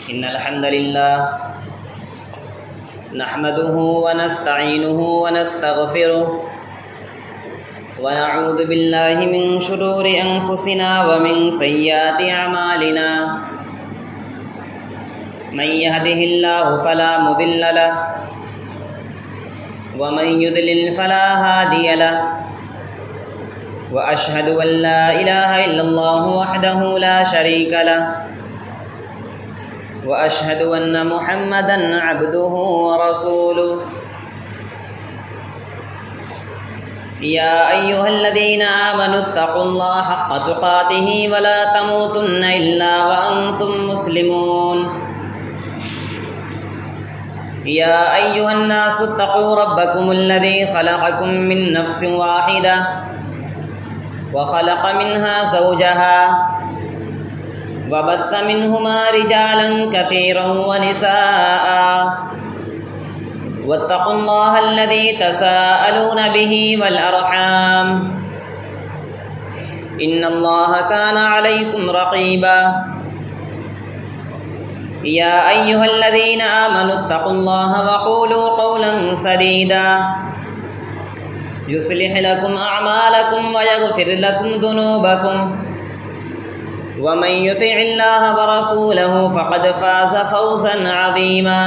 إن الحمد لله نحمده ونستعينه ونستغفره ونعوذ بالله من شرور أنفسنا ومن سيئات أعمالنا من يهده الله فلا مضل له ومن يضلل فلا هادي له وأشهد أن لا إله إلا الله وحده لا شريك له وأشهد أن محمدًا عبده ورسوله يا أيها الذين آمنوا اتقوا الله حق تقاته ولا تموتن إلا وأنتم مسلمون يا أيها الناس اتقوا ربكم الذي خلقكم من نفس واحدة وخلق منها زوجها وبث منهما رجالا كثيرا ونساء واتقوا الله الذي تساءلون به والأرحام إن الله كان عليكم رقيبا يا أيها الذين آمنوا اتقوا الله وقولوا قولا سديدا يصلح لكم أعمالكم ويغفر لكم ذنوبكم ومن يطع الله ورسوله فقد فاز فوزا عظيما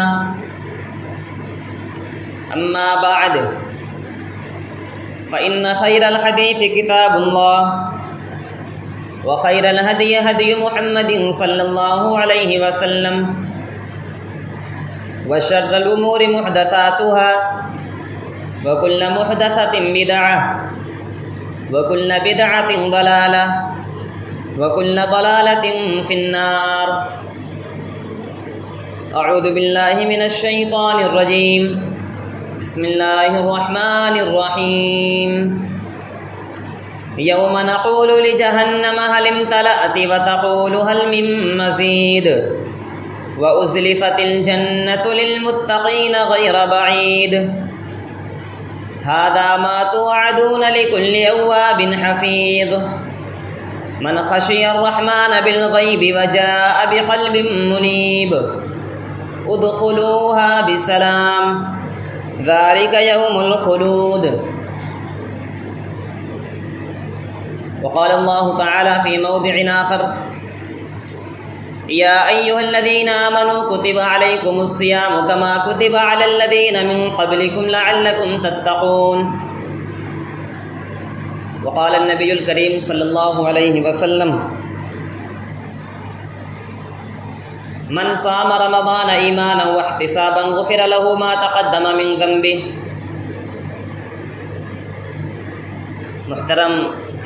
أما بعد فإن خير الحديث كتاب الله وخير الهدي هدي محمد صلى الله عليه وسلم وشر الأمور محدثاتها وكل محدثة بدعة وكل بدعة ضلالة وكل ضلالة في النار أعوذ بالله من الشيطان الرجيم بسم الله الرحمن الرحيم يوم نقول لجهنم هل امتلأت وتقول هل من مزيد وأزلفت الجنة للمتقين غير بعيد هذا ما توعدون لكل أواب حفيظ من خشي الرحمن بالغيب وجاء بقلب منيب ادخلوها بسلام ذلك يوم الخلود وقال الله تعالى في موضع آخر يا أيها الذين آمنوا كتب عليكم الصيام كما كتب على الذين من قبلكم لعلكم تتقون وقال النبي الكريم صلی اللہ علیہ وسلم من صام رمضان ایمانا واحتسابا غفر له ما تقدم من ذنبه۔ محترم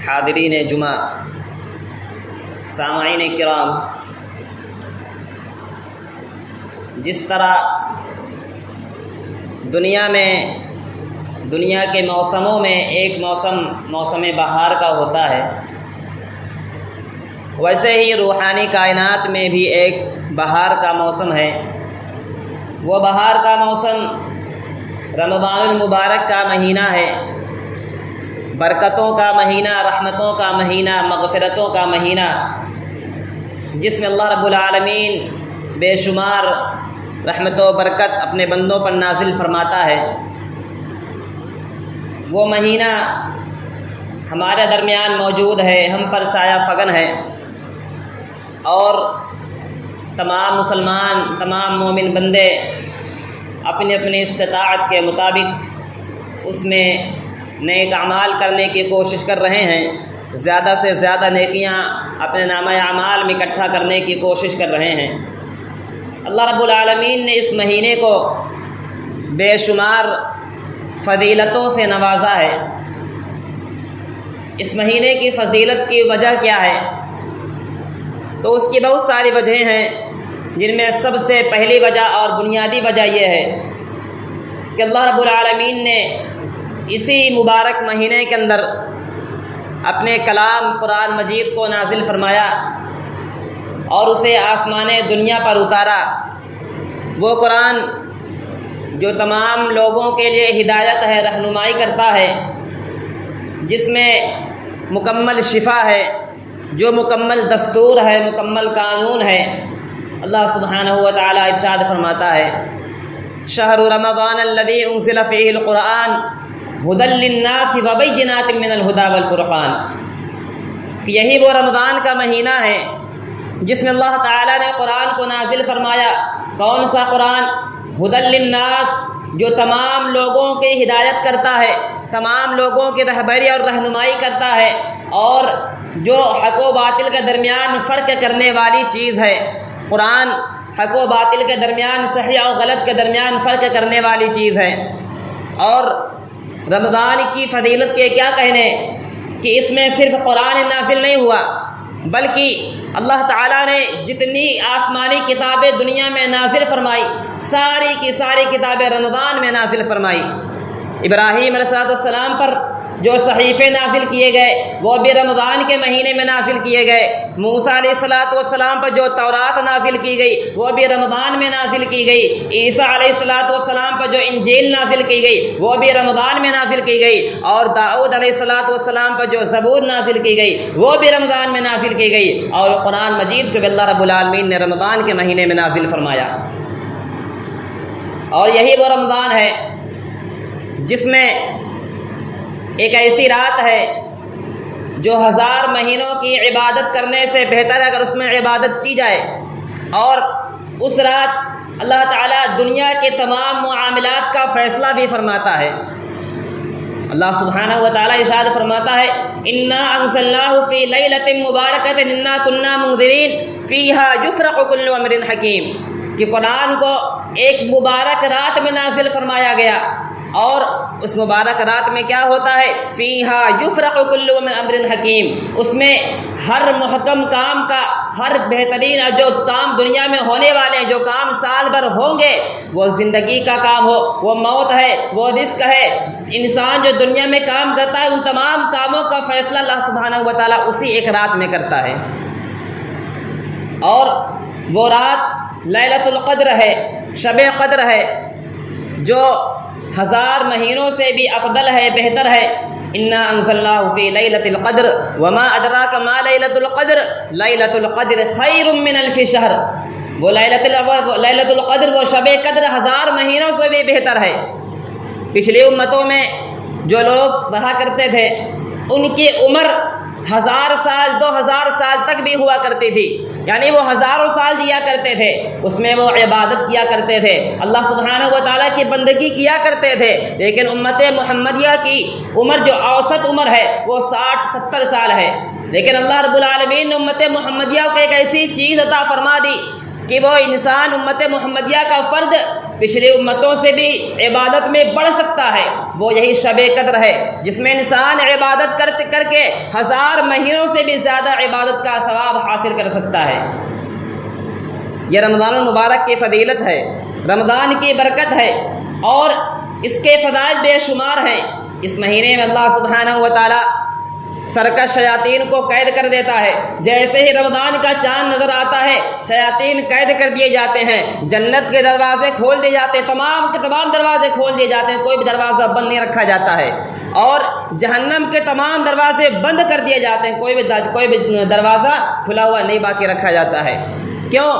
حاضرین جمعہ، سامعین کرام، جس طرح دنیا کے موسموں میں ایک موسم بہار کا ہوتا ہے، ویسے ہی روحانی کائنات میں بھی ایک بہار کا موسم ہے۔ وہ بہار کا موسم رمضان المبارک کا مہینہ ہے، برکتوں کا مہینہ، رحمتوں کا مہینہ، مغفرتوں کا مہینہ، جس میں اللہ رب العالمین بے شمار رحمت و برکت اپنے بندوں پر نازل فرماتا ہے۔ وہ مہینہ ہمارے درمیان موجود ہے، ہم پر سایہ فگن ہے، اور تمام مسلمان، تمام مومن بندے اپنی اپنی استطاعت کے مطابق اس میں نیک اعمال کرنے کی کوشش کر رہے ہیں، زیادہ سے زیادہ نیکیاں اپنے نامہ اعمال میں اکٹھا کرنے کی کوشش کر رہے ہیں۔ اللہ رب العالمین نے اس مہینے کو بے شمار فضیلتوں سے نوازا ہے۔ اس مہینے کی فضیلت کی وجہ کیا ہے؟ تو اس کی بہت ساری وجہیں ہیں، جن میں سب سے پہلی وجہ اور بنیادی وجہ یہ ہے کہ اللہ رب العالمین نے اسی مبارک مہینے کے اندر اپنے کلام قرآن مجید کو نازل فرمایا اور اسے آسمان دنیا پر اتارا۔ وہ قرآن جو تمام لوگوں کے لیے ہدایت ہے، رہنمائی کرتا ہے، جس میں مکمل شفا ہے، جو مکمل دستور ہے، مکمل قانون ہے، اللہ سبحانہ و تعالیٰ ارشاد فرماتا ہے شہر رمضان الذی انزل فیہ القرآن ھدی للناس وبینات من الھدی والفرقان، کہ یہی وہ رمضان کا مہینہ ہے جس میں اللہ تعالیٰ نے قرآن کو نازل فرمایا۔ کون سا قرآن؟ ھدی للناس، جو تمام لوگوں کی ہدایت کرتا ہے، تمام لوگوں کی رہبری اور رہنمائی کرتا ہے، اور جو حق و باطل کے درمیان فرق کرنے والی چیز ہے۔ قرآن حق و باطل کے درمیان، صحیح اور غلط کے درمیان فرق کرنے والی چیز ہے۔ اور رمضان کی فضیلت کے کیا کہنے کہ اس میں صرف قرآن نازل نہیں ہوا، بلکہ اللہ تعالیٰ نے جتنی آسمانی کتابیں دنیا میں نازل فرمائی، ساری کی ساری کتابیں رمضان میں نازل فرمائی۔ ابراہیم علیہ السلام پر جو صحیفے نازل کیے گئے وہ بھی رمضان کے مہینے میں نازل کیے گئے۔ موسیٰ علیہ السلام پر جو تورات نازل کی گئی وہ بھی رمضان میں نازل کی گئی۔ عیسیٰ علیہ السلام پر جو انجیل نازل کی گئی وہ بھی رمضان میں نازل کی گئی، اور داؤد علیہ السلام پر جو زبور نازل کی گئی وہ بھی رمضان میں نازل کی گئی، اور قرآن مجید کو بھی اللہ رب العالمین نے رمضان کے مہینے میں نازل فرمایا۔ اور یہی وہ رمضان ہے جس میں ایک ایسی رات ہے جو 1000 مہینوں کی عبادت کرنے سے بہتر ہے اگر اس میں عبادت کی جائے، اور اس رات اللہ تعالیٰ دنیا کے تمام معاملات کا فیصلہ بھی فرماتا ہے۔ اللہ سبحانہ و تعالیٰ ارشاد فرماتا ہے انا انزلناہ فی لیلۃ مبارکۃ انا کنا منذرین فیہا یفرق کل امر حکیم، کہ قرآن کو ایک مبارک رات میں نازل فرمایا گیا، اور اس مبارک رات میں کیا ہوتا ہے؟ فیہا یفرق کل امر حکیم، اس میں ہر محکم کام کا، ہر بہترین جو کام دنیا میں ہونے والے ہیں، جو کام سال بھر ہوں گے، وہ زندگی کا کام ہو، وہ موت ہے، وہ رزق ہے، انسان جو دنیا میں کام کرتا ہے ان تمام کاموں کا فیصلہ اللہ سبحانہ و تعالیٰ اسی ایک رات میں کرتا ہے۔ اور وہ رات لیلۃ القدر ہے، شب قدر ہے، جو 1000 مہینوں سے بھی افضل ہے، بہتر ہے۔ انا انزلناہ فی لیلۃ القدر وما ادراک ما لیلۃ القدر لیلۃ القدر خیر من الف شہر، وہ لیلۃ القدر، وہ شب قدر 1000 مہینوں سے بھی بہتر ہے۔ پچھلی امتوں میں جو لوگ رہا کرتے تھے ان کی عمر 1000 سال 2000 سال تک بھی ہوا کرتی تھی، یعنی وہ ہزاروں سال جیا کرتے تھے، اس میں وہ عبادت کیا کرتے تھے، اللہ سبحانہ و تعالیٰ کی بندگی کیا کرتے تھے۔ لیکن امت محمدیہ کی عمر جو اوسط عمر ہے وہ 60-70 سال ہے، لیکن اللہ رب العالمین نے امت محمدیہ کو ایک ایسی چیز عطا فرما دی کہ وہ انسان امت محمدیہ کا فرد پچھلی امتوں سے بھی عبادت میں بڑھ سکتا ہے۔ وہ یہی شب قدر ہے جس میں انسان عبادت کر کے 1000 مہینوں سے بھی زیادہ عبادت کا ثواب حاصل کر سکتا ہے۔ یہ رمضان المبارک کی فضیلت ہے، رمضان کی برکت ہے، اور اس کے فضائل بے شمار ہیں۔ اس مہینے میں اللہ سبحانہ و تعالیٰ سرکش شیاطین کو قید کر دیتا ہے، جیسے ہی رمضان کا چاند نظر آتا ہے شیاطین قید کر دیے جاتے ہیں، جنت کے دروازے کھول دیے جاتے ہیں، تمام کے تمام دروازے کھول دیے جاتے ہیں، کوئی بھی دروازہ بند نہیں رکھا جاتا ہے، اور جہنم کے تمام دروازے بند کر دیے جاتے ہیں، کوئی بھی دروازہ کھلا ہوا نہیں باقی رکھا جاتا ہے۔ کیوں؟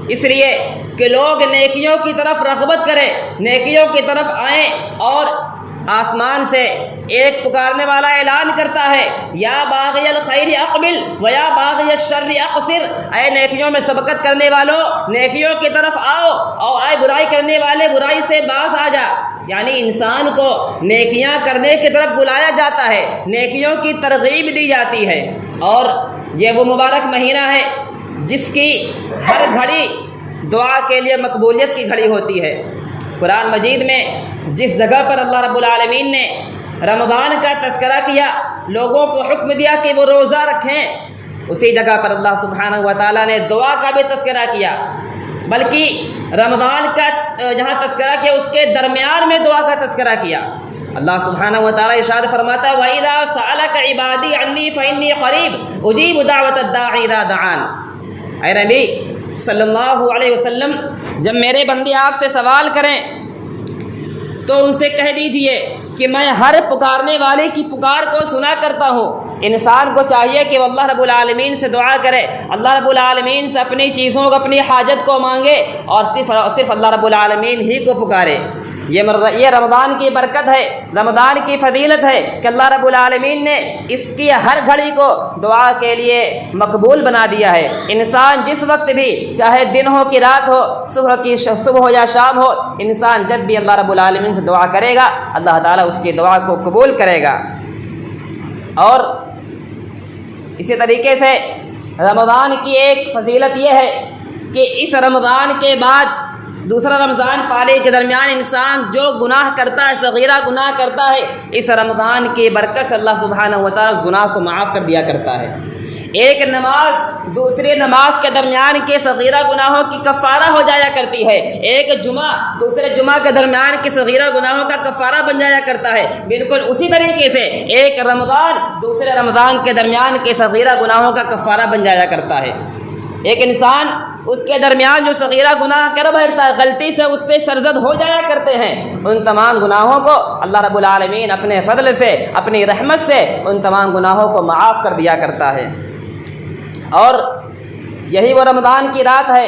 اس لیے کہ لوگ نیکیوں کی طرف رغبت کریں، نیکیوں کی طرف آئیں، اور آسمان سے ایک پکارنے والا اعلان کرتا ہے یا باغی الخیر اقبل و یا باغی الشر اقصر، اے نیکیوں میں سبقت کرنے والوں نیکیوں کی طرف آؤ، اور اے برائی کرنے والے برائی سے باز آ جا۔ یعنی انسان کو نیکیاں کرنے کی طرف بلایا جاتا ہے، نیکیوں کی ترغیب دی جاتی ہے، اور یہ وہ مبارک مہینہ ہے جس کی ہر گھڑی دعا کے لیے مقبولیت کی گھڑی ہوتی ہے۔ قرآن مجید میں جس جگہ پر اللہ رب العالمین نے رمضان کا تذکرہ کیا، لوگوں کو حکم دیا کہ وہ روزہ رکھیں، اسی جگہ پر اللہ سبحانہ و تعالیٰ نے دعا کا بھی تذکرہ کیا، بلکہ رمضان کا جہاں تذکرہ کیا اس کے درمیان میں دعا کا تذکرہ کیا۔ اللہ سبحانہ و تعالیٰ ارشاد فرماتا ہے وَإِذَا سَأَلَكَ عِبَادِي عَنِّي فَإِنِّي قَرِيبٌ أُجِيبُ دَعْوَةَ الدَّاعِ إِذَا دَعَانِ۔ اے نبی صلی اللہ علیہ وسلم، جب میرے بندے آپ سے سوال کریں تو ان سے کہہ دیجئے کہ میں ہر پکارنے والے کی پکار کو سنا کرتا ہوں، انسان کو چاہیے کہ وہ اللہ رب العالمین سے دعا کرے، اللہ رب العالمین سے اپنی چیزوں کو، اپنی حاجت کو مانگے اور صرف اللہ رب العالمین ہی کو پکارے۔ یہ رمضان کی برکت ہے، رمضان کی فضیلت ہے کہ اللہ رب العالمین نے اس کی ہر گھڑی کو دعا کے لیے مقبول بنا دیا ہے۔ انسان جس وقت بھی، چاہے دن ہو کہ رات ہو، صبح ہو یا شام ہو، انسان جب بھی اللہ رب العالمین سے دعا کرے گا اللہ تعالیٰ اس کی دعا کو قبول کرے گا۔ اور اسی طریقے سے رمضان کی ایک فضیلت یہ ہے کہ اس رمضان کے بعد دوسرا رمضان پالے کے درمیان انسان جو گناہ کرتا ہے، صغیرہ گناہ کرتا ہے، اس رمضان کی برکت سے اللہ سبحانہ و تعالیٰ اس گناہ کو معاف کر دیا کرتا ہے۔ ایک نماز دوسری نماز کے درمیان کے صغیرہ گناہوں کی کفارہ ہو جایا کرتی ہے، ایک جمعہ دوسرے جمعہ کے درمیان کے صغیرہ گناہوں کا کفارہ بن جایا کرتا ہے۔ بالکل اسی طریقے سے ایک رمضان دوسرے رمضان کے درمیان کے صغیرہ گناہوں کا کفارہ بن جایا کرتا ہے۔ ایک انسان اس کے درمیان جو صغیرہ گناہ کر بیٹھتا ہے، غلطی سے اس سے سرزد ہو جایا کرتے ہیں، ان تمام گناہوں کو اللہ رب العالمین اپنے فضل سے، اپنی رحمت سے ان تمام گناہوں کو معاف کر دیا کرتا ہے۔ اور یہی وہ رمضان کی رات ہے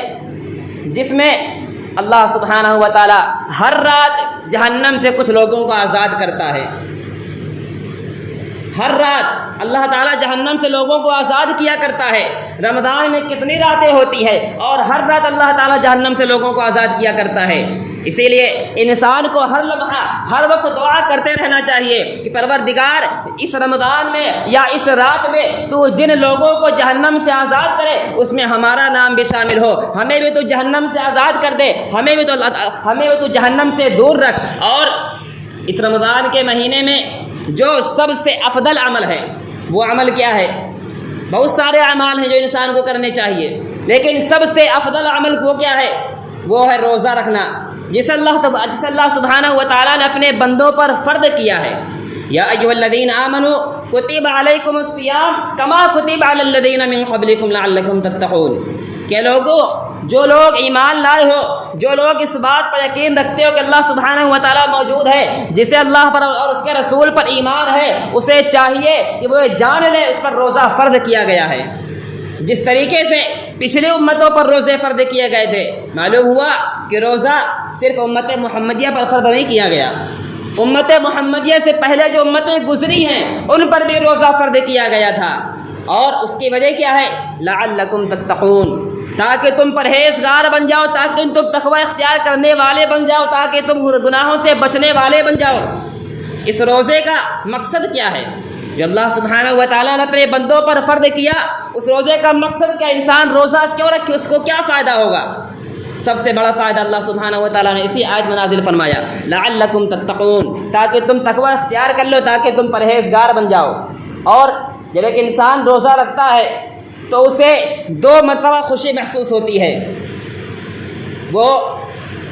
جس میں اللہ سبحانہ و تعالی ہر رات جہنم سے کچھ لوگوں کو آزاد کرتا ہے۔ ہر رات اللہ تعالیٰ جہنم سے لوگوں کو آزاد کیا کرتا ہے۔ رمضان میں کتنی راتیں ہوتی ہیں اور ہر رات اللہ تعالیٰ جہنم سے لوگوں کو آزاد کیا کرتا ہے۔ اسی لیے انسان کو ہر لمحہ ہر وقت دعا کرتے رہنا چاہیے کہ پروردگار اس رمضان میں یا اس رات میں تو جن لوگوں کو جہنم سے آزاد کرے اس میں ہمارا نام بھی شامل ہو، ہمیں بھی تو جہنم سے آزاد کر دے، ہمیں بھی تو جہنم سے دور رکھ۔ اور اس رمضان کے مہینے میں جو سب سے افضل عمل ہے وہ عمل کیا ہے؟ بہت سارے اعمال ہیں جو انسان کو کرنے چاہیے، لیکن سب سے افضل عمل وہ کیا ہے؟ وہ ہے روزہ رکھنا، جسے اللہ سبحانہ و تعالیٰ نے اپنے بندوں پر فرض کیا ہے۔ یا ایھا الذین آمنوا کتب علیکم الصیام کما کتب علی الذین من قبلکم لعلکم تتقون، کہ لوگوں، جو لوگ ایمان لائے ہو، جو لوگ اس بات پر یقین رکھتے ہو کہ اللہ سبحانہ و تعالیٰ موجود ہے، جسے اللہ پر اور اس کے رسول پر ایمان ہے، اسے چاہیے کہ وہ جان لے اس پر روزہ فرض کیا گیا ہے۔ جس طریقے سے پچھلی امتوں پر روزے فرض کیے گئے تھے، معلوم ہوا کہ روزہ صرف امت محمدیہ پر فرض نہیں کیا گیا، امت محمدیہ سے پہلے جو امتیں گزری ہیں ان پر بھی روزہ فرض کیا گیا تھا۔ اور اس کی وجہ کیا ہے؟ لعلکم تتقون، تاکہ تم پرہیزگار بن جاؤ، تاکہ تم تقوی اختیار کرنے والے بن جاؤ، تاکہ تم گناہوں سے بچنے والے بن جاؤ۔ اس روزے کا مقصد کیا ہے جو اللہ سبحانہ و تعالیٰ نے اپنے بندوں پر فرض کیا؟ اس روزے کا مقصد کیا؟ انسان روزہ کیوں رکھے، اس کو کیا فائدہ ہوگا؟ سب سے بڑا فائدہ اللہ سبحانہ و تعالیٰ نے اسی آیت میں نازل فرمایا، لعلکم تتقون، تاکہ تم تقوی اختیار کر لو، تاکہ تم پرہیزگار بن جاؤ۔ اور جب ایک انسان روزہ رکھتا ہے تو اسے 2 مرتبہ خوشی محسوس ہوتی ہے۔ وہ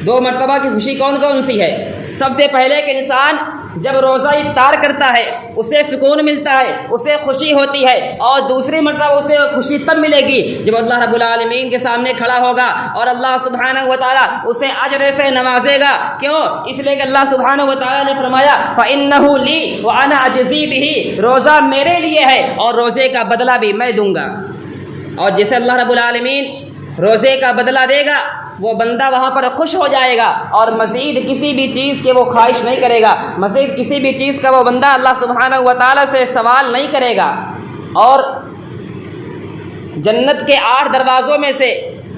2 مرتبہ کی خوشی کون کون سی ہے؟ سب سے پہلے کہ انسان جب روزہ افطار کرتا ہے اسے سکون ملتا ہے، اسے خوشی ہوتی ہے، اور دوسری مرتبہ اسے خوشی تب ملے گی جب اللہ رب العالمین کے سامنے کھڑا ہوگا اور اللہ سبحانہ و تعالیٰ اسے اجر سے نوازے گا۔ کیوں؟ اس لیے کہ اللہ سبحانہ و تعالیٰ نے فرمایا فَإِنَّهُ لِي وَأَنَا أَجْزِي بِهِ، روزہ میرے لیے ہے اور روزے کا بدلہ بھی میں دوں گا۔ اور جسے اللہ رب العالمین روزے کا بدلہ دے گا وہ بندہ وہاں پر خوش ہو جائے گا اور مزید کسی بھی چیز کی وہ خواہش نہیں کرے گا، مزید کسی بھی چیز کا وہ بندہ اللہ سبحانہ و تعالیٰ سے سوال نہیں کرے گا۔ اور جنت کے 8 دروازوں میں سے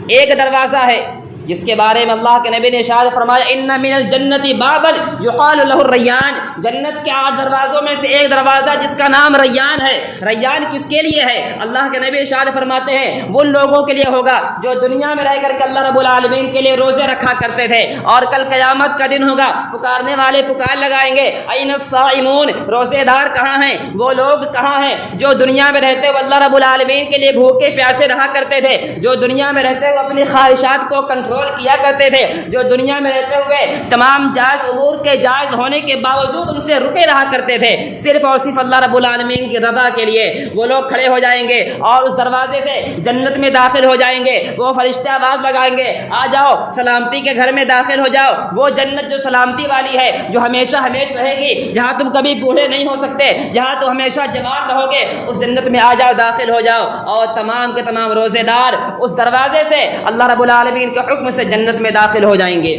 ایک دروازہ ہے جس کے بارے میں اللہ کے نبی نے ارشاد فرمایا ان من الجنت بابا یقال له الریان، جنت کے 8 دروازوں میں سے ایک دروازہ جس کا نام ریان ہے۔ ریان کس کے لیے ہے؟ اللہ کے نبی ارشاد فرماتے ہیں وہ لوگوں کے لیے ہوگا جو دنیا میں رہ کر کے اللہ رب العالمین کے لیے روزے رکھا کرتے تھے، اور کل قیامت کا دن ہوگا، پکارنے والے پکار لگائیں گے این الصائمون، روزے دار کہاں ہیں؟ وہ لوگ کہاں ہیں جو دنیا میں رہتے ہوئے اللہ رب العالمین کے لیے بھوکے پیاسے رہا کرتے تھے، جو دنیا میں رہتے ہوئے اپنی خواہشات کو کنٹرول کنٹرول کیا کرتے تھے، جو دنیا میں رہتے ہوئے تمام جائز امور کے جائز ہونے کے باوجود ان سے رکے رہا کرتے تھے، صرف اور صرف اللہ رب العالمین کی رضا کے لیے وہ لوگ کھڑے ہو جائیں گے اور اس دروازے سے جنت میں داخل ہو جائیں گے۔ وہ فرشتے آواز لگائیں گے، آ جاؤ سلامتی کے گھر میں داخل ہو جاؤ، وہ جنت جو سلامتی والی ہے، جو ہمیشہ ہمیشہ رہے گی، جہاں تم کبھی بوڑھے نہیں ہو سکتے، جہاں تم ہمیشہ جوان رہو گے، اس جنت میں آ جاؤ، داخل ہو جاؤ۔ اور تمام کے تمام روزے دار اس دروازے سے اللہ رب العالمین کے حکم سے جنت میں داخل ہو جائیں گے،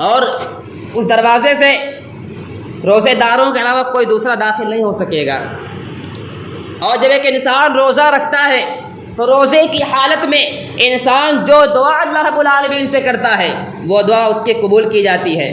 اور اس دروازے سے روزے داروں کے علاوہ کوئی دوسرا داخل نہیں ہو سکے گا۔ اور جب ایک انسان روزہ رکھتا ہے تو روزے کی حالت میں انسان جو دعا اللہ رب العالمین سے کرتا ہے وہ دعا اس کے قبول کی جاتی ہے۔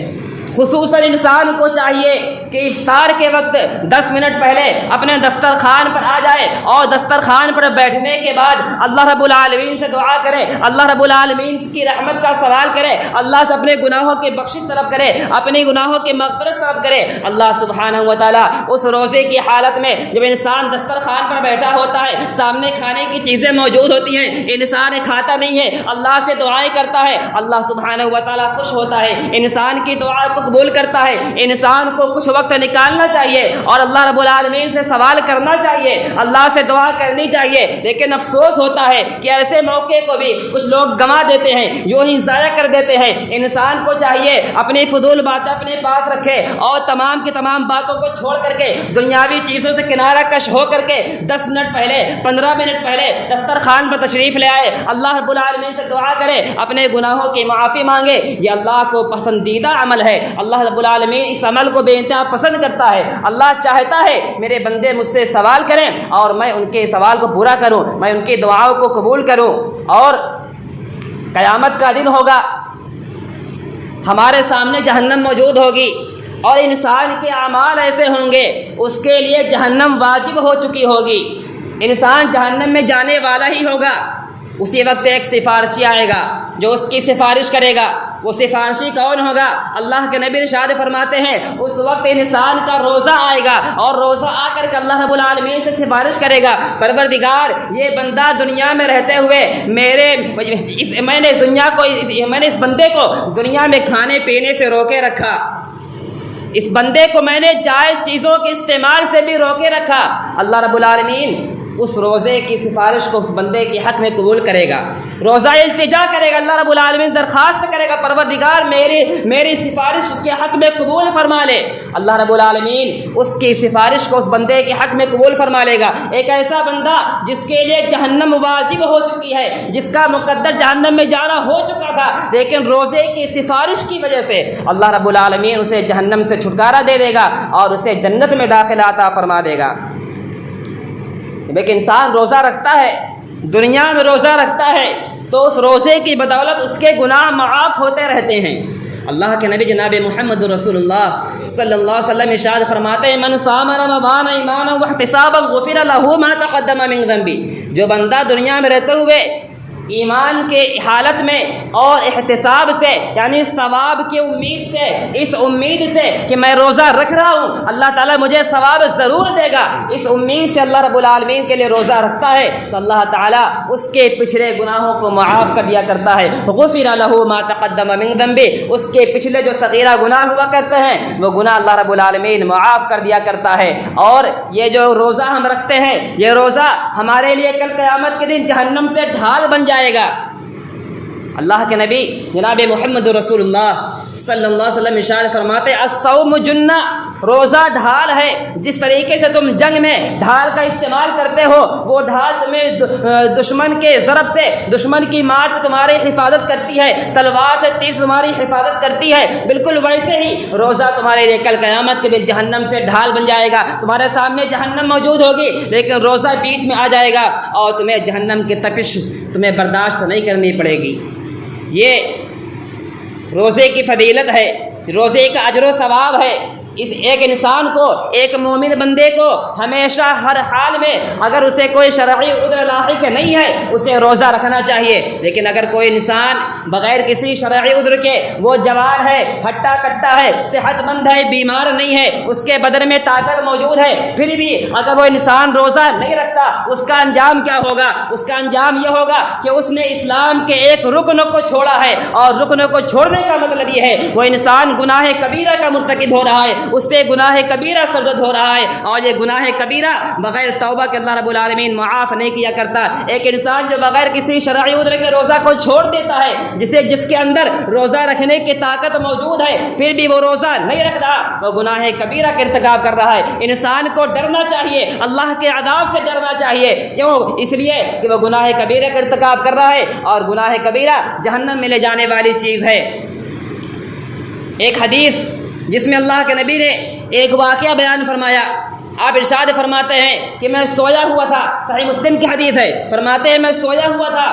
خصوصاً انسان کو چاہیے کہ افطار کے وقت 10 منٹ پہلے اپنے دسترخوان پر آ جائے اور دسترخوان پر بیٹھنے کے بعد اللہ رب العالمین سے دعا کرے، اللہ رب العالمین کی رحمت کا سوال کرے، اللہ سے اپنے گناہوں کی بخشش طلب کرے، اپنے گناہوں کی مغفرت طلب کرے۔ اللہ سبحانہ و تعالیٰ اس روزے کی حالت میں جب انسان دسترخوان پر بیٹھا ہوتا ہے، سامنے کھانے کی چیزیں موجود ہوتی ہیں، انسان کھاتا نہیں ہے، اللہ سے دعائیں کرتا ہے، اللہ سبحانہ و تعالیٰ خوش ہوتا ہے، انسان کی دعا کو قبول کرتا ہے۔ انسان کو کچھ وقت نکالنا چاہیے اور اللہ رب العالمین سے سوال کرنا چاہیے، اللہ سے دعا کرنی چاہیے، لیکن افسوس ہوتا ہے کہ ایسے موقع کو بھی کچھ لوگ گنوا دیتے ہیں، یوں ہی ضائع کر دیتے ہیں۔ انسان کو چاہیے اپنی فضول باتیں اپنے پاس رکھے اور تمام کی تمام باتوں کو چھوڑ کر کے دنیاوی چیزوں سے کنارہ کش ہو کر کے 10 منٹ پہلے 15 منٹ پہلے دسترخوان پر تشریف لے آئے، اللہ رب العالمین سے دعا کرے، اپنے گناہوں کی معافی مانگے۔ یہ اللہ کو پسندیدہ عمل ہے، اللہ رب العالمین اس عمل کو بے انتہا پسند کرتا ہے۔ اللہ چاہتا ہے میرے بندے مجھ سے سوال کریں اور میں ان کے سوال کو پورا کروں، میں ان کی دعاؤں کو قبول کروں۔ اور قیامت کا دن ہوگا، ہمارے سامنے جہنم موجود ہوگی اور انسان کے اعمال ایسے ہوں گے اس کے لیے جہنم واجب ہو چکی ہوگی، انسان جہنم میں جانے والا ہی ہوگا۔ اسی وقت ایک سفارشی آئے گا جو اس کی سفارش کرے گا۔ وہ سفارشی کون ہوگا؟ اللہ کے نبی ارشاد فرماتے ہیں اس وقت انسان کا روزہ آئے گا اور روزہ آ کر کے اللہ رب العالمین سے سفارش کرے گا، پروردگار یہ بندہ دنیا میں رہتے ہوئے میں نے اس بندے کو دنیا میں کھانے پینے سے روکے رکھا، اس بندے کو میں نے جائز چیزوں کے استعمال سے بھی روکے رکھا۔ اللہ رب العالمین اس روزے کی سفارش کو اس بندے کے حق میں قبول کرے گا، روزہ التجا کرے گا، اللہ رب العالمین درخواست کرے گا پروردگار میری سفارش اس کے حق میں قبول فرما لے۔ اللہ رب العالمین اس کی سفارش کو اس بندے کے حق میں قبول فرما لے گا۔ ایک ایسا بندہ جس کے لیے جہنم واجب ہو چکی ہے، جس کا مقدر جہنم میں جانا ہو چکا تھا، لیکن روزے کی سفارش کی وجہ سے اللہ رب العالمین اسے جہنم سے چھٹکارا دے دے گا اور اسے جنت میں داخلہ عطا فرما دے گا۔ جب ایک انسان روزہ رکھتا ہے، دنیا میں روزہ رکھتا ہے، تو اس روزے کی بدولت اس کے گناہ معاف ہوتے رہتے ہیں۔ اللہ کے نبی جناب محمد رسول اللہ صلی اللہ علیہ وسلم ارشاد فرماتے ہیں من صام رمضان ایمانا واحتسابا غفر له ما تقدم من ذنبه، جو بندہ دنیا میں رہتے ہوئے ایمان کے حالت میں اور احتساب سے یعنی ثواب کی امید سے، اس امید سے کہ میں روزہ رکھ رہا ہوں اللہ تعالیٰ مجھے ثواب ضرور دے گا، اس امید سے اللہ رب العالمین کے لیے روزہ رکھتا ہے تو اللہ تعالیٰ اس کے پچھلے گناہوں کو معاف کر دیا کرتا ہے۔ غفر له ما تقدم من ذنبه، اس کے پچھلے جو صغیرہ گناہ ہوا کرتے ہیں وہ گناہ اللہ رب العالمین معاف کر دیا کرتا ہے۔ اور یہ جو روزہ ہم رکھتے ہیں، یہ روزہ ہمارے لیے کل قیامت کے دن جہنم سے ڈھال بن جائے گا۔ اللہ کے نبی جناب محمد رسول اللہ صلی اللہ علیہ وسلم ارشاد فرماتے الصوم جنہ، روزہ ڈھال ہے۔ جس طریقے سے تم جنگ میں ڈھال کا استعمال کرتے ہو، وہ ڈھال تمہیں دشمن کے ضرب سے، دشمن کی مار سے تمہاری حفاظت کرتی ہے، تلوار سے تیر تمہاری حفاظت کرتی ہے، بالکل ویسے ہی روزہ تمہارے لیے کل قیامت کے دن جہنم سے ڈھال بن جائے گا۔ تمہارے سامنے جہنم موجود ہوگی لیکن روزہ بیچ میں آ جائے گا اور تمہیں جہنم کی تپش تمہیں برداشت نہیں کرنی پڑے گی۔ یہ روزے کی فضیلت ہے، روزے کا اجر و ثواب ہے۔ اس ایک انسان کو، ایک مومن بندے کو ہمیشہ ہر حال میں اگر اسے کوئی شرعی عذر لاحق نہیں ہے اسے روزہ رکھنا چاہیے. لیکن اگر کوئی انسان بغیر کسی شرعی عذر کے وہ جوان ہے، ہٹا کٹا ہے، صحت مند ہے، بیمار نہیں ہے، اس کے بدن میں طاقت موجود ہے، پھر بھی اگر وہ انسان روزہ نہیں رکھتا اس کا انجام کیا ہوگا؟ اس کا انجام یہ ہوگا کہ اس نے اسلام کے ایک رکن کو چھوڑا ہے، اور رکن کو چھوڑنے کا مطلب یہ ہے وہ انسان گناہ کبیرہ کا مرتکب ہو رہا ہے، اس سے گناہ کبیرہ سرزد ہو رہا ہے. اور یہ گناہ کبیرہ بغیر توبہ کے اللہ رب العالمین معاف نہیں کیا کرتا. ایک انسان جو بغیر کسی شرعی عذر کے روزہ کو چھوڑ دیتا ہے، جس کے اندر روزہ رکھنے کی طاقت موجود ہے پھر بھی وہ روزہ نہیں رکھ رہا، وہ گناہ کبیرہ کا ارتکاب کر رہا ہے. انسان کو ڈرنا چاہیے، اللہ کے عذاب سے ڈرنا چاہیے. کیوں؟ اس لیے کہ وہ گناہ کبیرہ کا ارتکاب کر رہا ہے، اور گناہ کبیرہ جہنم میں لے جانے والی چیز ہے. ایک حدیث جس میں اللہ کے نبی نے ایک واقعہ بیان فرمایا. آپ ارشاد فرماتے ہیں کہ میں سویا ہوا تھا، صحیح مسلم کی حدیث ہے، فرماتے ہیں میں سویا ہوا تھا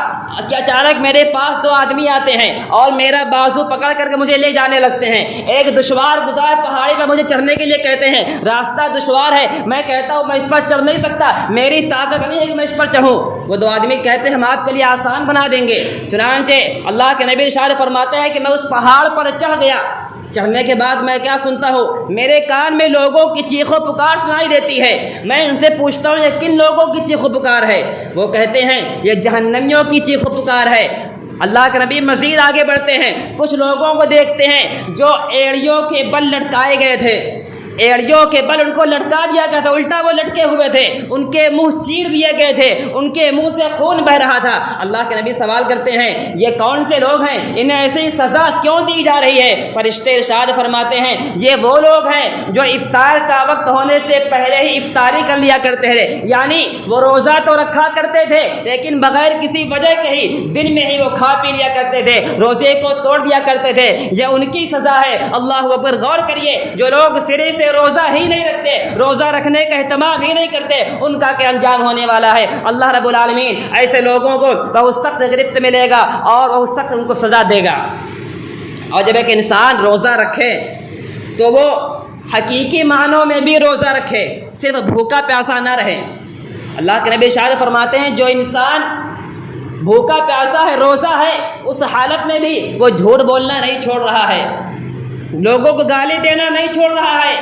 کہ اچانک میرے پاس 2 آدمی آتے ہیں اور میرا بازو پکڑ کر کے مجھے لے جانے لگتے ہیں. ایک دشوار گزار پہاڑی پر مجھے چڑھنے کے لیے کہتے ہیں، راستہ دشوار ہے، میں کہتا ہوں میں اس پر چڑھ نہیں سکتا، میری طاقت نہیں ہے کہ میں اس پر چڑھوں. وہ 2 آدمی کہتے ہیں ہم آپ کے لیے آسان بنا دیں گے. چنانچہ اللہ کے نبی ارشاد فرماتے ہیں کہ میں اس پہاڑ پر چڑھ گیا. چڑھنے کے بعد میں کیا سنتا ہوں؟ میرے کان میں لوگوں کی چیخ و پکار سنائی دیتی ہے. میں ان سے پوچھتا ہوں یہ کن لوگوں کی چیخ و پکار ہے؟ وہ کہتے ہیں یہ جہنمیوں کی چیخ و پکار ہے. اللہ کے نبی مزید آگے بڑھتے ہیں، کچھ لوگوں کو دیکھتے ہیں جو ایڑیوں کے بل لٹکائے گئے تھے، ایڑیوں کے بل ان کو لٹکا دیا گیا تھا، الٹا وہ لٹکے ہوئے تھے، ان کے منہ چیر دیے گئے تھے، ان کے منہ سے خون بہ رہا تھا. اللہ کے نبی سوال کرتے ہیں یہ کون سے لوگ ہیں؟ انہیں ایسی سزا کیوں دی جا رہی ہے؟ فرشتے ارشاد فرماتے ہیں یہ وہ لوگ ہیں جو افطار کا وقت ہونے سے پہلے ہی افطاری کر لیا کرتے تھے. یعنی وہ روزہ تو رکھا کرتے تھے لیکن بغیر کسی وجہ کے ہی دن میں ہی وہ کھا پی لیا کرتے تھے، روزے کو توڑ دیا کرتے تھے. یہ ان کی سزا ہے. اللہ اکبر. غور کریے، جو لوگ سرے سے روزہ ہی نہیں رکھتے، روزہ رکھنے کا اہتمام ہی نہیں کرتے، ان کا کیا انجام ہونے والا ہے؟ اللہ رب العالمین ایسے لوگوں کو بہت سخت گرفت ملے گا اور بہت سخت ان کو سزا دے گا. اور جب ایک انسان روزہ رکھے تو وہ حقیقی معنوں میں بھی روزہ رکھے، صرف بھوکا پیاسا نہ رہے. اللہ کے نبی ارشاد فرماتے ہیں جو انسان بھوکا پیاسا ہے، روزہ ہے، اس حالت میں بھی وہ جھوٹ بولنا نہیں چھوڑ رہا ہے، لوگوں کو گالی دینا نہیں چھوڑ رہا ہے،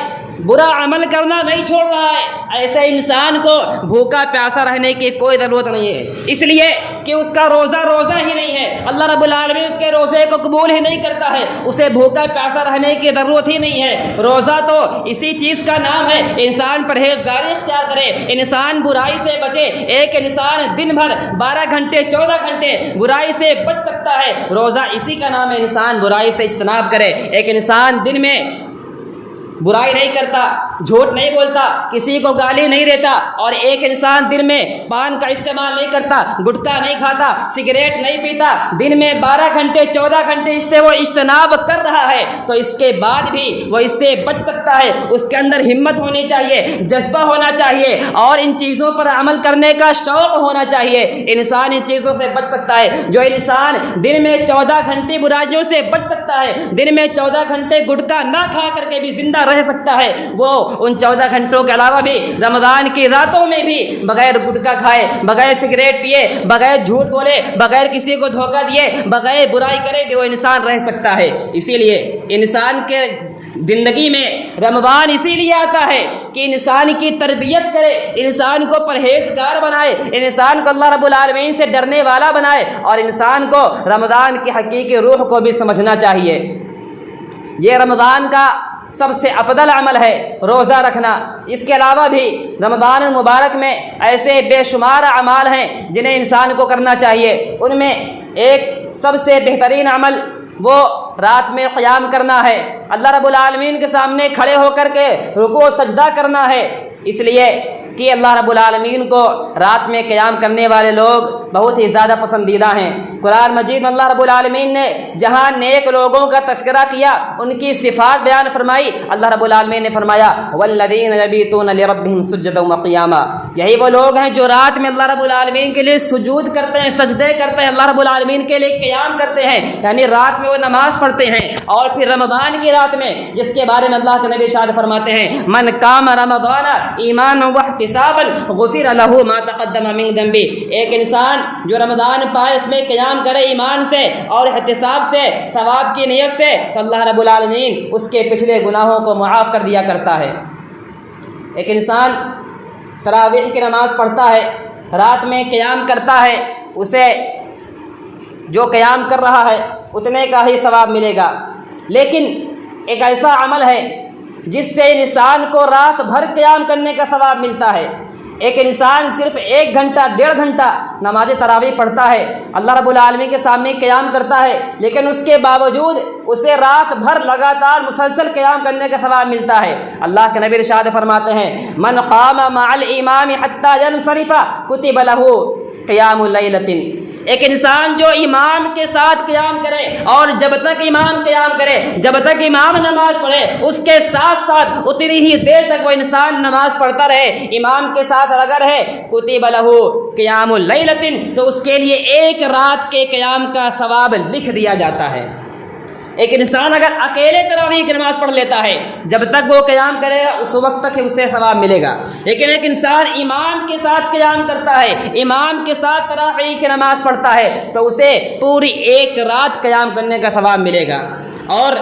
برا عمل کرنا نہیں چھوڑ رہا ہے. ایسے انسان کو بھوکا پیاسا رہنے کی کوئی ضرورت نہیں ہے، اس لیے کہ اس کا روزہ ہی نہیں ہے. اللہ رب العالمین اس کے روزے کو قبول ہی نہیں کرتا ہے، اسے بھوکا پیاسا رہنے کی ضرورت ہی نہیں ہے. روزہ تو اسی چیز کا نام ہے انسان پرہیزگاری اختیار کرے، انسان برائی سے بچے. ایک انسان دن بھر 12 گھنٹے 14 گھنٹے برائی سے بچ سکتا ہے، روزہ اسی کا نام ہے انسان برائی سے اجتناب کرے. ایک انسان دن میں برائی نہیں کرتا، جھوٹ نہیں بولتا، کسی کو گالی نہیں دیتا، اور ایک انسان دن میں پان کا استعمال نہیں کرتا، گٹکا نہیں کھاتا، سگریٹ نہیں پیتا، دن میں 12 گھنٹے 14 گھنٹے اس سے وہ اجتناب کر رہا ہے، تو اس کے بعد بھی وہ اس سے بچ سکتا ہے. اس کے اندر ہمت ہونی چاہیے، جذبہ ہونا چاہیے، اور ان چیزوں پر عمل کرنے کا شوق ہونا چاہیے. انسان ان چیزوں سے بچ سکتا ہے. جو انسان دن میں 14 گھنٹے برائیوں سے بچ سکتا ہے، دن میں 14 گھنٹے گٹکا نہ کھا کر کے بھی زندہ رہ سکتا ہے، وہ ان 14 گھنٹوں کے علاوہ بھی رمضان کی راتوں میں بھی بغیر گٹکا کھائے، بغیر سگریٹ پیے، بغیر جھوٹ بولے، بغیر کسی کو دھوکہ دیے، بغیر برائی کرے بھی وہ انسان رہ سکتا ہے. اسی لیے انسان کے زندگی میں رمضان اسی لیے آتا ہے کہ انسان کی تربیت کرے، انسان کو پرہیزگار بنائے، انسان کو اللہ رب العالمین سے ڈرنے والا بنائے، اور انسان کو رمضان کی حقیقی روح کو بھی سمجھنا چاہیے. یہ رمضان کا سب سے افضل عمل ہے روزہ رکھنا. اس کے علاوہ بھی رمضان المبارک میں ایسے بے شمار اعمال ہیں جنہیں انسان کو کرنا چاہیے. ان میں ایک سب سے بہترین عمل وہ رات میں قیام کرنا ہے، اللہ رب العالمین کے سامنے کھڑے ہو کر کے رکوع و سجدہ کرنا ہے. اس لیے کہ اللہ رب العالمین کو رات میں قیام کرنے والے لوگ بہت ہی زیادہ پسندیدہ ہیں۔ قرآن مجید میں اللہ رب العالمین نے جہاں نیک لوگوں کا تذکرہ کیا، ان کی صفات بیان فرمائی، اللہ رب العالمین نے فرمایا والذین یبیتون لربہم سجدا وقیاما، یہی وہ لوگ ہیں جو رات میں اللہ رب العالمین کے لیے سجود کرتے ہیں، سجدے کرتے ہیں، اللہ رب العالمین کے لیے قیام کرتے ہیں، یعنی رات میں وہ نماز پڑھتے ہیں۔ اور پھر رمضان کی رات میں، جس کے بارے میں اللہ کے نبی ارشاد فرماتے ہیں من قام رمضان ایمانا واحتسابا غفر له ما تقدم من ذنبه، ایک انسان جو رمضان پائے اس میں قیام کرے ایمان سے اور احتساب سے، ثواب کی نیت سے، تو اللہ رب العالمین اس کے پچھلے گناہوں کو معاف کر دیا کرتا ہے۔ ایک انسان تراویح کی نماز پڑھتا ہے، رات میں قیام کرتا ہے، اسے جو قیام کر رہا ہے اتنے کا ہی ثواب ملے گا۔ لیکن ایک ایسا عمل ہے جس سے انسان کو رات بھر قیام کرنے کا ثواب ملتا ہے۔ ایک انسان صرف 1 گھنٹہ 1.5 گھنٹہ نماز تراویح پڑھتا ہے، اللہ رب العالمین کے سامنے قیام کرتا ہے، لیکن اس کے باوجود اسے رات بھر لگاتار مسلسل قیام کرنے کا ثواب ملتا ہے۔ اللہ کے نبی ارشاد فرماتے ہیں من قام مع الامام حتى ينصرف كتب له قیام اللیلۃ، ایک انسان جو امام کے ساتھ قیام کرے اور جب تک امام قیام کرے، جب تک امام نماز پڑھے، اس کے ساتھ ساتھ اتنی ہی دیر تک وہ انسان نماز پڑھتا رہے، امام کے ساتھ لگا رہے، کتب لہ قیام اللیلۃ، تو اس کے لیے 1 رات کے قیام کا ثواب لکھ دیا جاتا ہے۔ ایک انسان اگر اکیلے تراویح کی نماز پڑھ لیتا ہے، جب تک وہ قیام کرے گا اس وقت تک اسے ثواب ملے گا، لیکن ایک انسان امام کے ساتھ قیام کرتا ہے، امام کے ساتھ تراویح کی نماز پڑھتا ہے، تو اسے پوری 1 رات قیام کرنے کا ثواب ملے گا۔ اور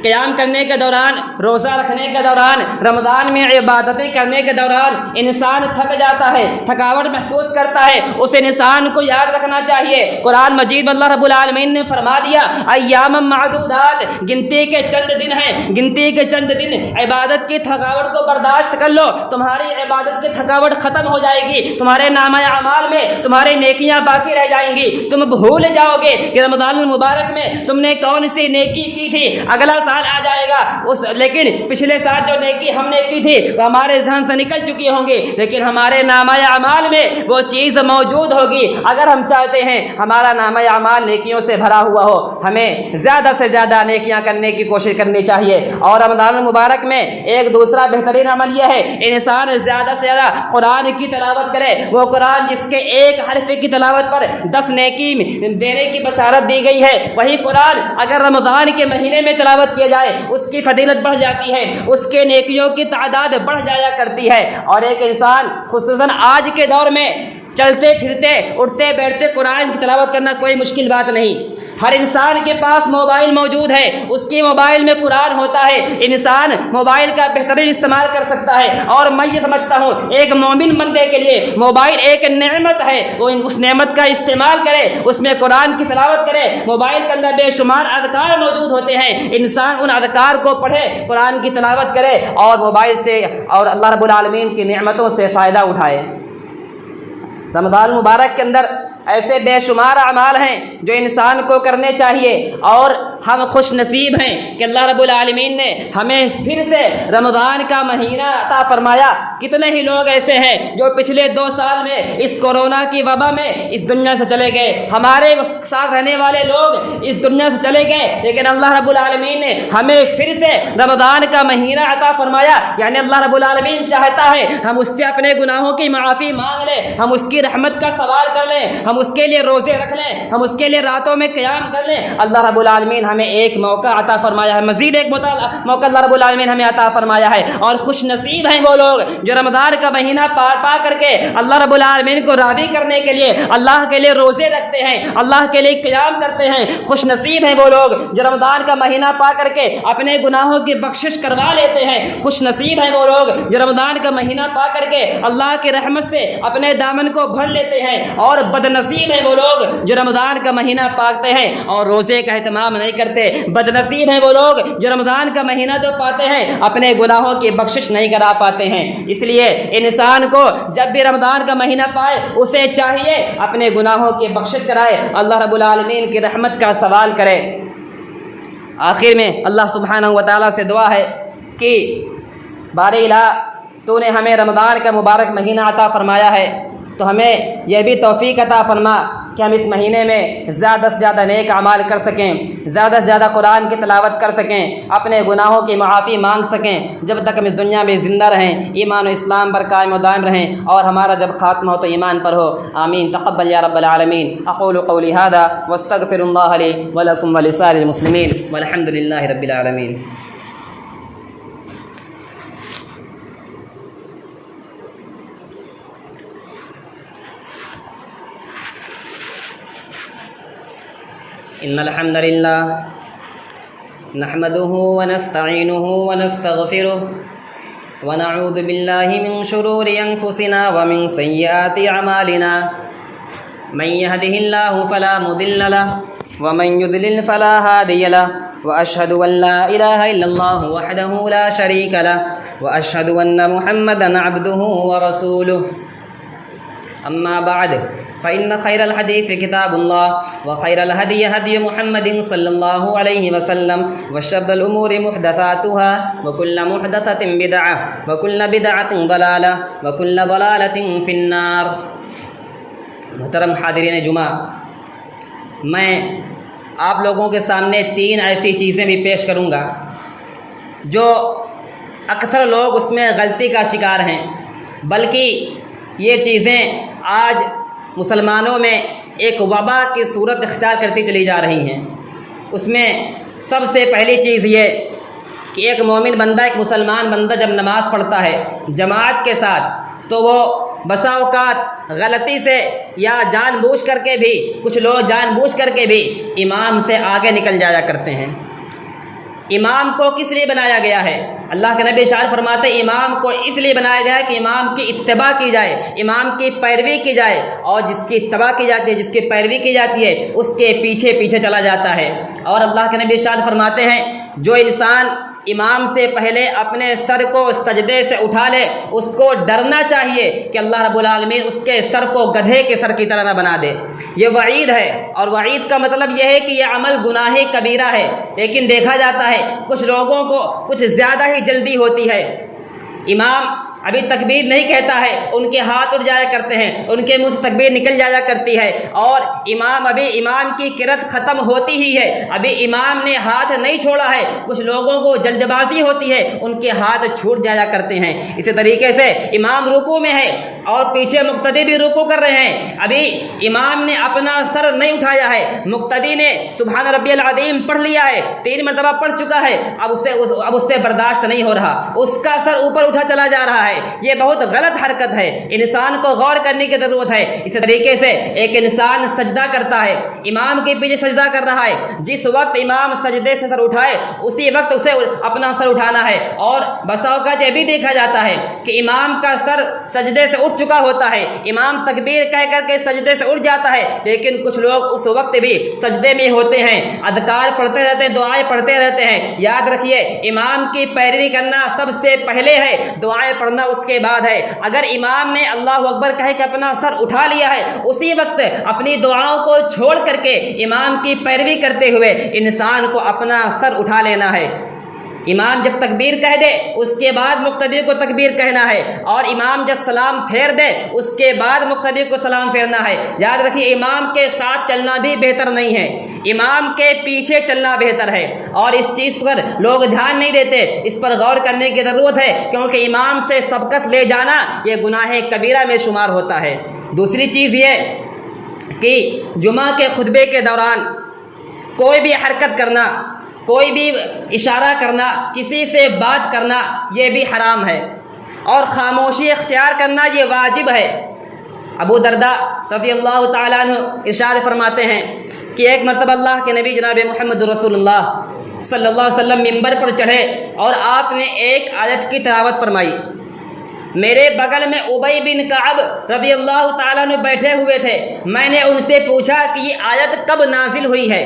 قیام کرنے کے دوران، روزہ رکھنے کے دوران، رمضان میں عبادتیں کرنے کے دوران انسان تھک جاتا ہے، تھکاوٹ محسوس کرتا ہے، اس انسان کو یاد رکھنا چاہیے قرآن مجید میں اللہ رب العالمین نے فرما دیا ایام معدودات، گنتی کے چند دن ہیں، گنتی کے چند دن عبادت کی تھکاوٹ کو برداشت کر لو، تمہاری عبادت کی تھکاوٹ ختم ہو جائے گی، تمہارے نامہ اعمال میں تمہاری نیکیاں باقی رہ جائیں گی، تم بھول جاؤ گے کہ رمضان المبارک میں تم نے کون سی نیکی کی تھی، اگلا سال آ جائے گا لیکن پچھلے سال جو نیکی ہم نے کی تھی وہ ہمارے ذہن سے نکل چکی ہوں گی، لیکن ہمارے نامہ اعمال میں وہ چیز موجود ہوگی۔ اگر ہم چاہتے ہیں ہمارا نامہ اعمال نیکیوں سے بھرا ہوا ہو، ہمیں زیادہ سے زیادہ نیکیاں کرنے کی کوشش کرنی چاہیے۔ اور رمضان المبارک میں ایک دوسرا بہترین عمل یہ ہے انسان زیادہ سے زیادہ قرآن کی تلاوت کرے، وہ قرآن جس کے 1 حرف کی تلاوت پر 10 نیکی دینے کی بشارت دی گئی ہے، وہی قرآن اگر رمضان کے مہینے میں تلاوت کیا جائے اس کی فضیلت بڑھ جاتی ہے، اس کے نیکیوں کی تعداد بڑھ جایا کرتی ہے۔ اور ایک انسان خصوصاً آج کے دور میں چلتے پھرتے اٹھتے بیٹھتے قرآن کی تلاوت کرنا کوئی مشکل بات نہیں، ہر انسان کے پاس موبائل موجود ہے، اس کے موبائل میں قرآن ہوتا ہے، انسان موبائل کا بہترین استعمال کر سکتا ہے۔ اور میں یہ سمجھتا ہوں ایک مومن بندے کے لیے موبائل ایک نعمت ہے، وہ اس نعمت کا استعمال کرے، اس میں قرآن کی تلاوت کرے۔ موبائل کے اندر بے شمار اذکار موجود ہوتے ہیں، انسان ان اذکار کو پڑھے، قرآن کی تلاوت کرے اور موبائل سے اور اللہ رب العالمین کی نعمتوں سے فائدہ اٹھائے۔ رمضان مبارک کے اندر ایسے بے شمار اعمال ہیں جو انسان کو کرنے چاہیے، اور ہم خوش نصیب ہیں کہ اللہ رب العالمین نے ہمیں پھر سے رمضان کا مہینہ عطا فرمایا۔ کتنے ہی لوگ ایسے ہیں جو پچھلے 2 سال میں اس کورونا کی وبا میں اس دنیا سے چلے گئے، ہمارے ساتھ رہنے والے لوگ اس دنیا سے چلے گئے، لیکن اللہ رب العالمین نے ہمیں پھر سے رمضان کا مہینہ عطا فرمایا۔ یعنی اللہ رب العالمین چاہتا ہے ہم اس سے اپنے گناہوں کی معافی مانگ لیں، ہم اس کی رحمت کا سوال کر لیں، ہم اس کے لیے روزے رکھ لیں، ہم اس کے لیے راتوں میں قیام کر لیں۔ اللہ رب العالمین ہمیں ایک موقع عطا فرمایا ہے، مزید ایک موقع اللہ رب العالمین ہمیں عطا فرمایا ہے، اور خوش نصیب ہیں وہ لوگ جو رمضان کا مہینہ پا کر کے اللہ رب العالمین کو راضی کرنے کے لیے اللہ کے لیے روزے رکھتے ہیں، اللہ کے لیے قیام کرتے ہیں۔ خوش نصیب ہیں وہ لوگ جو رمضان کا مہینہ پا کر کے اپنے گناہوں کی بخشش کروا لیتے ہیں۔ خوش نصیب ہیں وہ لوگ جو رمضان کا مہینہ پا کر کے اللہ کی رحمت سے اپنے دامن کو بھر لیتے ہیں، اور بد نصیب ہیں وہ لوگ جو رمضان کا مہینہ پاتے ہیں اور روزے کا اہتمام نہیں کرتے۔ بد نصیب ہیں وہ لوگ جو رمضان کا مہینہ تو پاتے ہیں اپنے گناہوں کی بخشش نہیں کرا پاتے ہیں۔ اس لیے انسان کو جب بھی رمضان کا مہینہ پائے اسے چاہیے اپنے گناہوں کی بخشش کرائے، اللہ رب العالمین کی رحمت کا سوال کرے۔ آخر میں اللہ سبحانہ و تعالیٰ سے دعا ہے کہ باری الہ تو نے ہمیں رمضان کا مبارک مہینہ عطا فرمایا ہے، تو ہمیں یہ بھی توفیق عطا فرما کہ ہم اس مہینے میں زیادہ سے زیادہ نیک اعمال کر سکیں، زیادہ سے زیادہ قرآن کی تلاوت کر سکیں، اپنے گناہوں کی معافی مانگ سکیں، جب تک ہم اس دنیا میں زندہ رہیں ایمان و اسلام پر قائم و دائم رہیں، اور ہمارا جب خاتمہ ہو تو ایمان پر ہو۔ آمین۔ تقبل یا رب العالمین۔ اقول قولی ھذا واستغفر اللہ لی ولکم ولسائر المسلمین والحمد للہ رب العالمین۔ ان الحمد للہ نحمده ونستعینه ونستغفره ونعوذ باللہ من شرور انفسنا ومن سیئات اعمالنا من يهده الله فلا مضل له ومن يضلل فلا هادي له واشهد ان لا اله الا الله وحده لا شريك له واشهد ان محمدا عبده ورسوله اما بعد فإن خير الحديث كتاب الله وخير الهدي هدي محمد صلى الله عليه وسلم وشر الأمور محدثاتها وكل محدثة بدعة وكل بدعة ضلالة وكل ضلالة في النار۔ محترم حاضرین جمعہ، میں آپ لوگوں کے سامنے 3 ایسی چیزیں بھی پیش کروں گا جو اکثر لوگ اس میں غلطی کا شکار ہیں، بلکہ یہ چیزیں آج مسلمانوں میں ایک وبا کی صورت اختیار کرتی چلی جا رہی ہیں۔ اس میں سب سے پہلی چیز یہ کہ ایک مومن بندہ، ایک مسلمان بندہ جب نماز پڑھتا ہے جماعت کے ساتھ، تو وہ بسا اوقات غلطی سے یا جان بوجھ کر کے بھی، کچھ لوگ جان بوجھ کر کے بھی امام سے آگے نکل جایا کرتے ہیں۔ امام کو کس لیے بنایا گیا ہے؟ اللہ کے نبی ارشاد فرماتے ہیں امام کو اس لیے بنایا گیا ہے کہ امام کی اتباع کی جائے، امام کی پیروی کی جائے، اور جس کی اتباع کی جاتی ہے، جس کی پیروی کی جاتی ہے، اس کے پیچھے پیچھے چلا جاتا ہے۔ اور اللہ کے نبی ارشاد فرماتے ہیں جو انسان امام سے پہلے اپنے سر کو سجدے سے اٹھا لے، اس کو ڈرنا چاہیے کہ اللہ رب العالمین اس کے سر کو گدھے کے سر کی طرح نہ بنا دے۔ یہ وعید ہے، اور وعید کا مطلب یہ ہے کہ یہ عمل گناہ کبیرہ ہے۔ لیکن دیکھا جاتا ہے کچھ لوگوں کو کچھ زیادہ ہی جلدی ہوتی ہے، امام ابھی تکبیر نہیں کہتا ہے، ان کے ہاتھ اٹھ جایا کرتے ہیں، ان کے منہ سے تکبیر نکل جایا کرتی ہے، اور امام کی قرت ختم ہوتی ہی ہے، ابھی امام نے ہاتھ نہیں چھوڑا ہے، کچھ لوگوں کو جلد بازی ہوتی ہے، ان کے ہاتھ چھوٹ جایا کرتے ہیں۔ اسی طریقے سے امام رکوع میں ہے اور پیچھے مقتدی بھی رکوع کر رہے ہیں، ابھی امام نے اپنا سر نہیں اٹھایا ہے، مقتدی نے سبحان ربی العظیم پڑھ لیا ہے، 3 مرتبہ پڑھ چکا ہے، اب اس سے برداشت نہیں ہو رہا، اس کا سر اوپر اٹھا چلا جا رہا ہے۔ یہ بہت غلط حرکت ہے، انسان کو غور کرنے کی ضرورت ہے۔ اسی طریقے سے ایک انسان سجدہ کرتا ہے، امام کے پیچھے سجدہ کر رہا ہے، جس وقت امام سجدے سے سر اٹھائے اسی وقت اسے اپنا سر اٹھانا ہے۔ اور بسا اوقات یہ بھی دیکھا جاتا ہے کہ امام کا سر سجدے سے اٹھ چکا ہوتا ہے، امام تکبیر کہہ کر کے سجدے سے اٹھ جاتا ہے، لیکن کچھ لوگ اس وقت بھی سجدے میں ہوتے ہیں، اذکار پڑھتے رہتے ہیں، دعائیں پڑھتے رہتے ہیں۔ یاد رکھیے امام کی پیروی کرنا سب سے پہلے ہے، دعائیں پڑھنا اس کے بعد ہے۔ اگر امام نے اللہ اکبر کہہ کے اپنا سر اٹھا لیا ہے، اسی وقت اپنی دعاؤں کو چھوڑ کر کے امام کی پیروی کرتے ہوئے انسان کو اپنا سر اٹھا لینا ہے۔ امام جب تکبیر کہہ دے اس کے بعد مقتدی کو تکبیر کہنا ہے، اور امام جب سلام پھیر دے اس کے بعد مقتدی کو سلام پھیرنا ہے۔ یاد رکھیے امام کے ساتھ چلنا بھی بہتر نہیں ہے، امام کے پیچھے چلنا بہتر ہے، اور اس چیز پر لوگ دھیان نہیں دیتے، اس پر غور کرنے کی ضرورت ہے، کیونکہ امام سے سبقت لے جانا یہ گناہ کبیرہ میں شمار ہوتا ہے۔ دوسری چیز یہ کہ جمعہ کے خطبے کے دوران کوئی بھی حرکت کرنا، کوئی بھی اشارہ کرنا، کسی سے بات کرنا یہ بھی حرام ہے، اور خاموشی اختیار کرنا یہ واجب ہے۔ ابو درداء رضی اللہ تعالیٰ عنہ ارشاد فرماتے ہیں کہ ایک مرتبہ اللہ کے نبی جناب محمد رسول اللہ صلی اللہ علیہ وسلم منبر پر چڑھے اور آپ نے ایک آیت کی تلاوت فرمائی۔ میرے بغل میں ابی بن کعب رضی اللہ تعالیٰ عنہ بیٹھے ہوئے تھے، میں نے ان سے پوچھا کہ یہ آیت کب نازل ہوئی ہے؟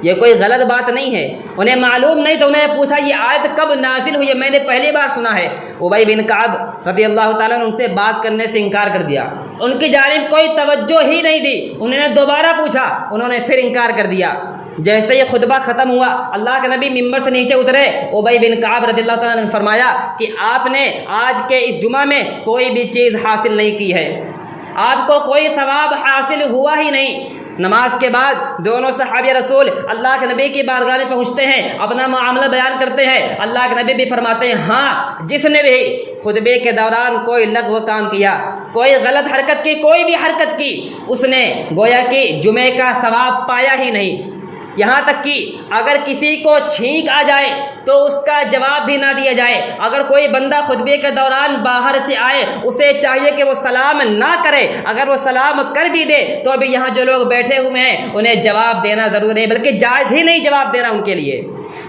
یہ کوئی غلط بات نہیں ہے، انہیں معلوم نہیں تو انہیں پوچھا یہ آیت کب نازل ہوئی ہے، میں نے پہلی بار سنا ہے۔ ابی بن کعب رضی اللہ تعالیٰ نے ان سے بات کرنے سے انکار کر دیا، ان کی جانب کوئی توجہ ہی نہیں دی، انہوں نے دوبارہ پوچھا، انہوں نے پھر انکار کر دیا۔ جیسے یہ خطبہ ختم ہوا اللہ کے نبی ممبر سے نیچے اترے، ابی بن کعب رضی اللہ تعالیٰ نے فرمایا کہ آپ نے آج کے اس جمعہ میں کوئی بھی چیز حاصل نہیں کی ہے۔ آپ کو کوئی ثواب حاصل ہوا ہی نہیں۔ نماز کے بعد دونوں صحابی رسول اللہ کے نبی کی بارگاہ میں پہنچتے ہیں، اپنا معاملہ بیان کرتے ہیں۔ اللہ کے نبی بھی فرماتے ہیں ہاں، جس نے بھی خطبے کے دوران کوئی لغو کام کیا، کوئی غلط حرکت کی، کوئی بھی حرکت کی، اس نے گویا کہ جمعے کا ثواب پایا ہی نہیں۔ یہاں تک کہ اگر کسی کو چھینک آ جائے تو اس کا جواب بھی نہ دیا جائے۔ اگر کوئی بندہ خطبے کے دوران باہر سے آئے، اسے چاہیے کہ وہ سلام نہ کرے، اگر وہ سلام کر بھی دے تو ابھی یہاں جو لوگ بیٹھے ہوئے ہیں انہیں جواب دینا ضروری ہے، بلکہ جائز ہی نہیں جواب دینا ان کے لیے۔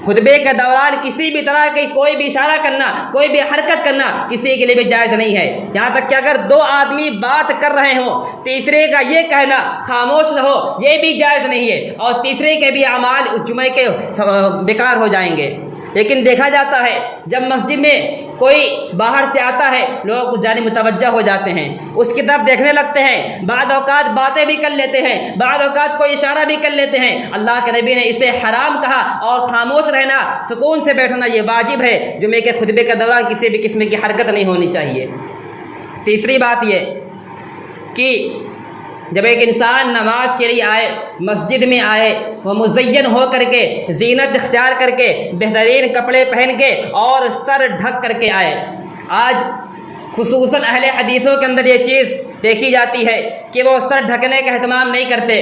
خطبے کے دوران کسی بھی طرح کی کوئی بھی اشارہ کرنا، کوئی بھی حرکت کرنا کسی کے لیے بھی جائز نہیں ہے۔ یہاں تک کہ اگر دو آدمی بات کر رہے ہوں، تیسرے کا یہ کہنا خاموش رہو، یہ بھی جائز نہیں ہے، اور تیسرے کے بھی اعمال اس جمعے کے بیکار ہو جائیں گے۔ لیکن دیکھا جاتا ہے جب مسجد میں کوئی باہر سے آتا ہے، لوگ اس جانب متوجہ ہو جاتے ہیں، اس کی طرف دیکھنے لگتے ہیں، بعض اوقات باتیں بھی کر لیتے ہیں، بعض اوقات کوئی اشارہ بھی کر لیتے ہیں۔ اللہ کے نبی نے اسے حرام کہا، اور خاموش رہنا، سکون سے بیٹھنا یہ واجب ہے۔ جمعے کے خطبے کے دوران کسی بھی قسم کی حرکت نہیں ہونی چاہیے۔ تیسری بات یہ کہ جب ایک انسان نماز کے لیے آئے، مسجد میں آئے، وہ مزین ہو کر کے، زینت اختیار کر کے، بہترین کپڑے پہن کے اور سر ڈھک کر کے آئے۔ آج خصوصاً اہل حدیثوں کے اندر یہ چیز دیکھی جاتی ہے کہ وہ سر ڈھکنے کا اہتمام نہیں کرتے،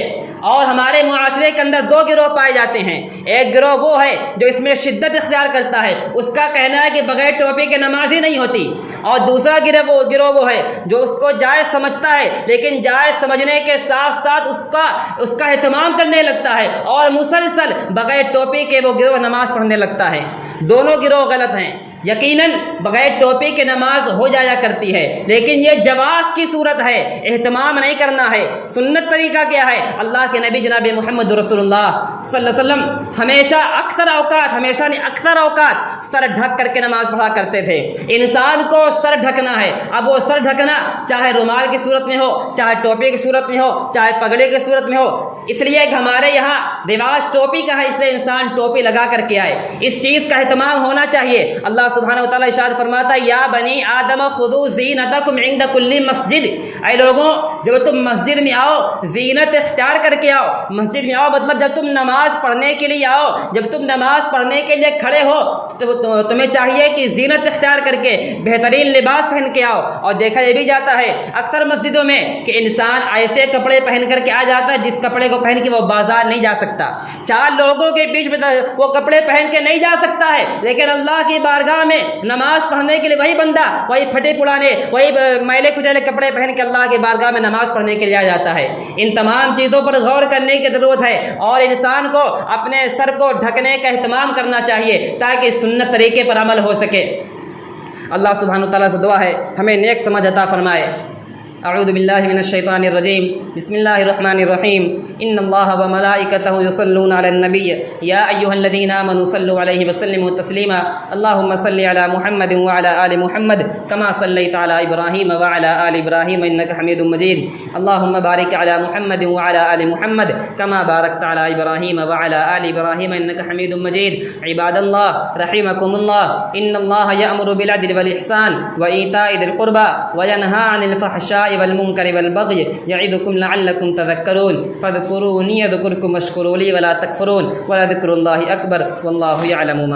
اور ہمارے معاشرے کے اندر دو گروہ پائے جاتے ہیں۔ ایک گروہ وہ ہے جو اس میں شدت اختیار کرتا ہے، اس کا کہنا ہے کہ بغیر ٹوپی کے نماز ہی نہیں ہوتی، اور دوسرا گروہ وہ ہے جو اس کو جائز سمجھتا ہے، لیکن جائز سمجھنے کے ساتھ ساتھ اس کا اہتمام کرنے لگتا ہے، اور مسلسل بغیر ٹوپی کے وہ گروہ نماز پڑھنے لگتا ہے۔ دونوں گروہ غلط ہیں۔ یقیناً بغیر ٹوپی کے نماز ہو جایا کرتی ہے، لیکن یہ جواز کی صورت ہے، اہتمام نہیں کرنا ہے۔ سنت طریقہ کیا ہے؟ اللہ کے نبی جناب محمد رسول اللہ صلی اللہ علیہ وسلم ہمیشہ اکثر اوقات سر ڈھک کر کے نماز پڑھا کرتے تھے۔ انسان کو سر ڈھکنا ہے، اب وہ سر ڈھکنا چاہے رومال کی صورت میں ہو، چاہے ٹوپی کی صورت میں ہو، چاہے پگڑی کی صورت میں ہو۔ اس لیے کہ ہمارے یہاں رواج ٹوپی کا ہے، اس لیے انسان ٹوپی لگا کر کے آئے۔ اس چیز کا اہتمام ہونا چاہیے۔ اللہ سبحانہ و تعالیٰ ارشاد فرماتا ہے یا بنی آدم خذوا زینتکم عند کل مسجد، اے لوگوں جب تم مسجد میں آؤ زینت اختیار کر کے آؤ۔ مسجد میں آؤ مطلب جب تم نماز پڑھنے کے لیے آؤ، جب تم نماز پڑھنے کے لیے کھڑے ہو تو تمہیں چاہیے کہ زینت اختیار کر کے بہترین لباس پہن کے آؤ۔ اور دیکھا یہ بھی جاتا ہے اکثر مسجدوں میں کہ انسان ایسے کپڑے پہن کر کے آ جاتا ہے جس کپڑے کو پہن کے وہ بازار نہیں جا سکتا، چار لوگوں کے بیچ میں وہ کپڑے پہن کے نہیں جا سکتا ہے، لیکن اللہ کی بارگاہ میں نماز پڑھنے کے لیے وہی بندہ وہی پھٹے پرانے وہی میلے کچیلے کپڑے پہن کے اللہ کی بارگاہ میں نماز پڑھنے کے لیے آ جاتا ہے۔ ان تمام چیزوں پر غور کرنے کی ضرورت ہے، اور انسان کو اپنے سر کو ڈھکنے کا اہتمام کرنا چاہیے تاکہ سنت طریقے پر عمل ہو سکے۔ اللہ سبحانہ تعالیٰ سے دعا ہے ہمیں نیک سمجھ عطا فرمائے۔ اعوذ باللہ من الشیطان الرجیم، بسم اللہ الرحمن الرحیم۔ ان اللہ وملائکتہ یصلون علی النبی یا ایھا الذین آمنوا صلوا علیہ وسلموا تسلیما۔ اللہم صل علی محمد وعلی آل محمد کما صلیت علی ابراہیم وعلی آل ابراہیم انک حمید مجید۔ اللہم بارک علی محمد وعلی آل محمد کما بارکت علی ابراہیم وعلی آل ابراہیم انک حمید مجید۔ عباد اللہ رحمکم اللہ، ان اللہ یأمر بالعدل والإحسان وإیتاء ذی القربى وینہی عن الفحشاء والمنکر والبغی یعظکم لعلکم تذکرون فاذکرونی اذکرکم واشکروا لی ولا تکفرون ولذکر اللہ اکبر واللہ یعلم ما